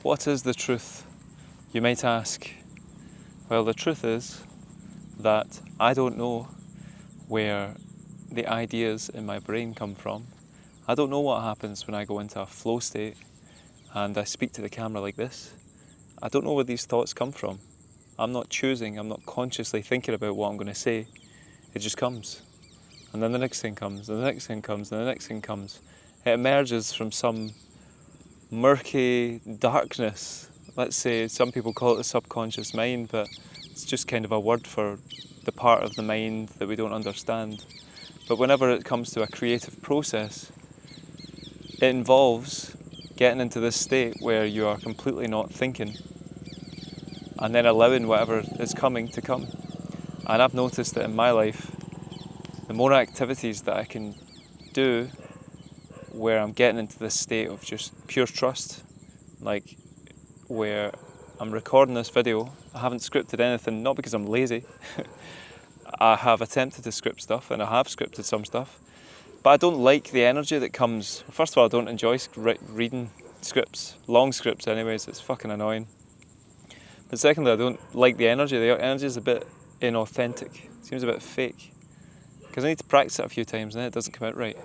What is the truth, you might ask? Well, the truth is that I don't know where the ideas in my brain come from. I don't know what happens when I go into a flow state and I speak to the camera like this. I don't know where these thoughts come from. I'm not choosing, I'm not consciously thinking about what I'm going to say. It just comes. And then the next thing comes, and the next thing comes, and the next thing comes. It emerges from some murky darkness. Let's say some people call it the subconscious mind, but it's just kind of a word for the part of the mind that we don't understand. But whenever it comes to a creative process, it involves getting into this state where you are completely not thinking and then allowing whatever is coming to come. And I've noticed that in my life, the more activities that I can do where I'm getting into this state of just pure trust, like where I'm recording this video, I haven't scripted anything, not because I'm lazy. I have attempted to script stuff and I have scripted some stuff, but I don't like the energy that comes. First of all, I don't enjoy reading scripts, long scripts anyways, it's fucking annoying. But secondly, I don't like the energy. The energy is a bit inauthentic, it seems a bit fake, because I need to practice it a few times and then it doesn't come out right.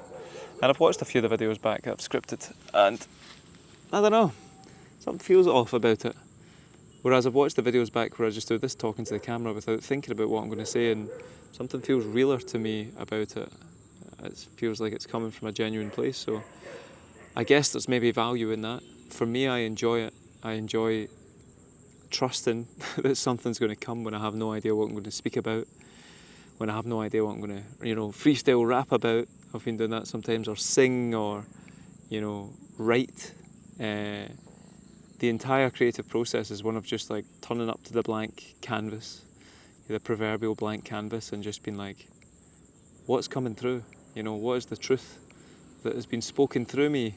And I've watched a few of the videos back that I've scripted and I don't know, something feels off about it. Whereas I've watched the videos back where I just do this talking to the camera without thinking about what I'm going to say, and something feels realer to me about it. It feels like it's coming from a genuine place, so I guess there's maybe value in that. For me, I enjoy it. I enjoy trusting that something's going to come when I have no idea what I'm going to speak about, when I have no idea what I'm going to, freestyle rap about. I've been doing that sometimes, or sing, or, write. The entire creative process is one of just like turning up to the blank canvas, the proverbial blank canvas, and just being like, what's coming through? What is the truth that has been spoken through me?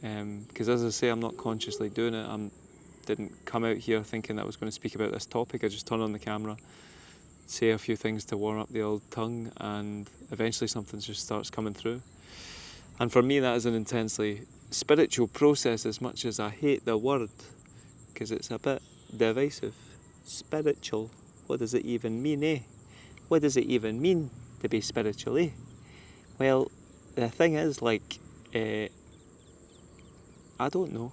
Because as I say, I'm not consciously doing it. I didn't come out here thinking that I was going to speak about this topic. I just turn on the camera, say a few things to warm up the old tongue, and eventually something just starts coming through. And for me, that is an intensely spiritual process, as much as I hate the word, because it's a bit divisive. Spiritual, what does it even mean, eh? What does it even mean to be spiritual, eh? Well, the thing is, I don't know.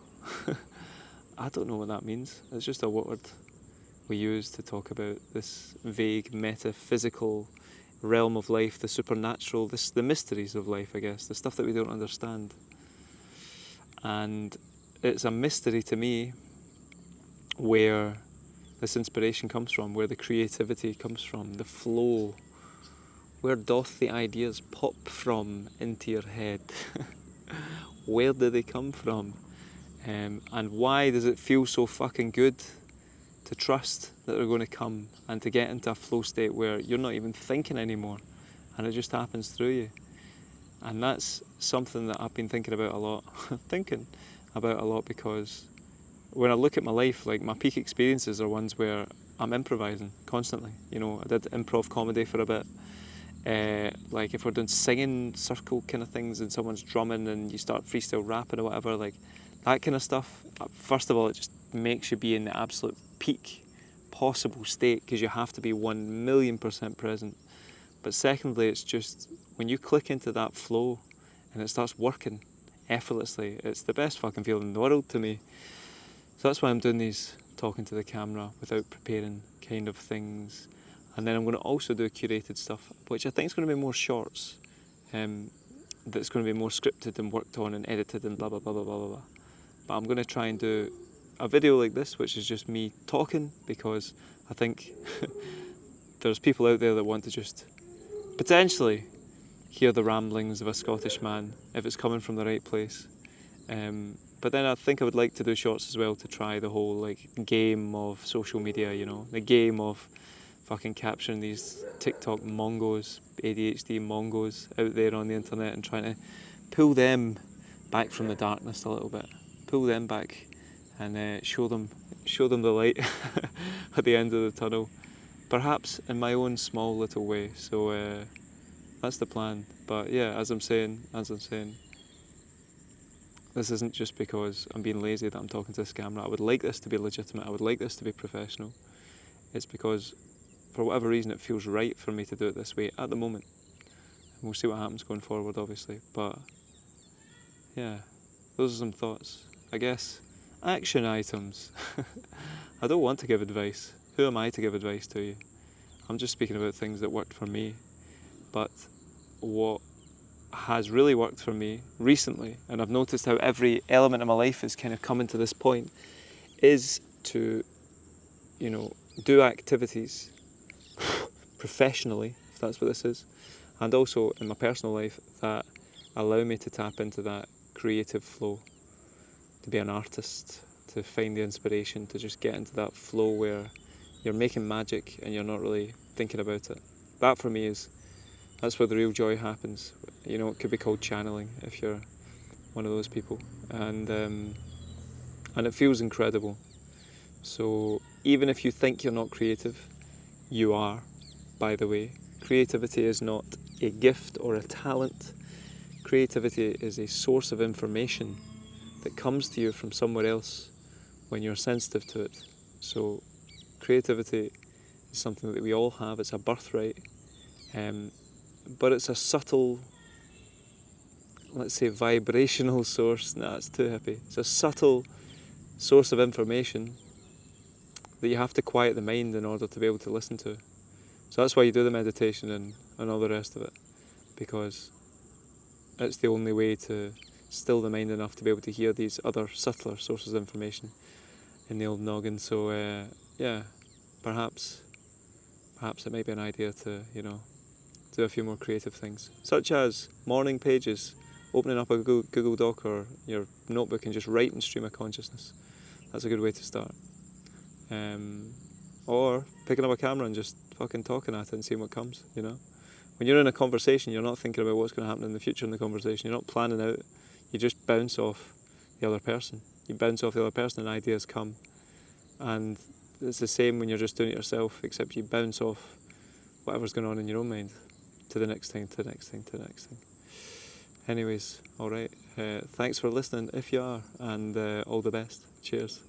I don't know what that means. It's just a word we use to talk about this vague metaphysical realm of life, the supernatural, the mysteries of life, I guess, the stuff that we don't understand. And it's a mystery to me where this inspiration comes from, where the creativity comes from, the flow. Where doth the ideas pop from into your head? Where do they come from? And why does it feel so fucking good to trust that they're going to come and to get into a flow state where you're not even thinking anymore and it just happens through you? And that's something that I've been thinking about a lot. Because when I look at my life, like my peak experiences are ones where I'm improvising constantly. I did improv comedy for a bit. Like if we're doing singing circle kind of things and someone's drumming and you start freestyle rapping or whatever, like that kind of stuff, first of all, it just makes you be in the absolute peak possible state because you have to be 1,000,000% present. But secondly, it's just when you click into that flow and it starts working effortlessly, it's the best fucking feeling in the world to me. So that's why I'm doing these talking to the camera without preparing kind of things. And then I'm going to also do curated stuff, which I think is going to be more shorts, that's going to be more scripted and worked on and edited and blah, blah, blah, blah, blah, blah. But I'm going to try and do a video like this, which is just me talking, because I think there's people out there that want to just potentially hear the ramblings of a Scottish man, if it's coming from the right place. But then I think I would like to do shorts as well to try the whole game of social media, the game of fucking capturing these TikTok mongos, ADHD mongos out there on the internet and trying to pull them back from the darkness a little bit, pull them back and show them the light at the end of the tunnel, perhaps in my own small little way. So that's the plan. But yeah, as I'm saying, this isn't just because I'm being lazy that I'm talking to this camera. I would like this to be legitimate. I would like this to be professional. It's because, for whatever reason, it feels right for me to do it this way at the moment. And we'll see what happens going forward, obviously. But, yeah, those are some thoughts. I guess, action items. I don't want to give advice. Who am I to give advice to you? I'm just speaking about things that worked for me. But what has really worked for me recently, and I've noticed how every element of my life is kind of coming to this point, is to, do activities professionally, if that's what this is, and also in my personal life that allow me to tap into that creative flow, to be an artist, to find the inspiration, to just get into that flow where you're making magic and you're not really thinking about it. That for me that's where the real joy happens. It could be called channeling if you're one of those people, and it feels incredible. So even if you think you're not creative, you are, by the way. Creativity is not a gift or a talent. Creativity is a source of information that comes to you from somewhere else when you're sensitive to it. So creativity is something that we all have. It's a birthright. But it's a subtle, let's say, vibrational source. Nah, it's too hippie. It's a subtle source of information that you have to quiet the mind in order to be able to listen to. So that's why you do the meditation and all the rest of it, because it's the only way to still the mind enough to be able to hear these other subtler sources of information in the old noggin. So yeah, perhaps it may be an idea to do a few more creative things, such as morning pages, opening up a Google Doc or your notebook and just writing stream of consciousness. That's a good way to start. Or picking up a camera and just fucking talking at it and seeing what comes, When you're in a conversation, you're not thinking about what's going to happen in the future in the conversation. You're not planning out. You just bounce off the other person. You bounce off the other person and ideas come. And it's the same when you're just doing it yourself, except you bounce off whatever's going on in your own mind to the next thing, to the next thing, to the next thing. Anyways, alright. Thanks for listening if you are, and all the best. Cheers.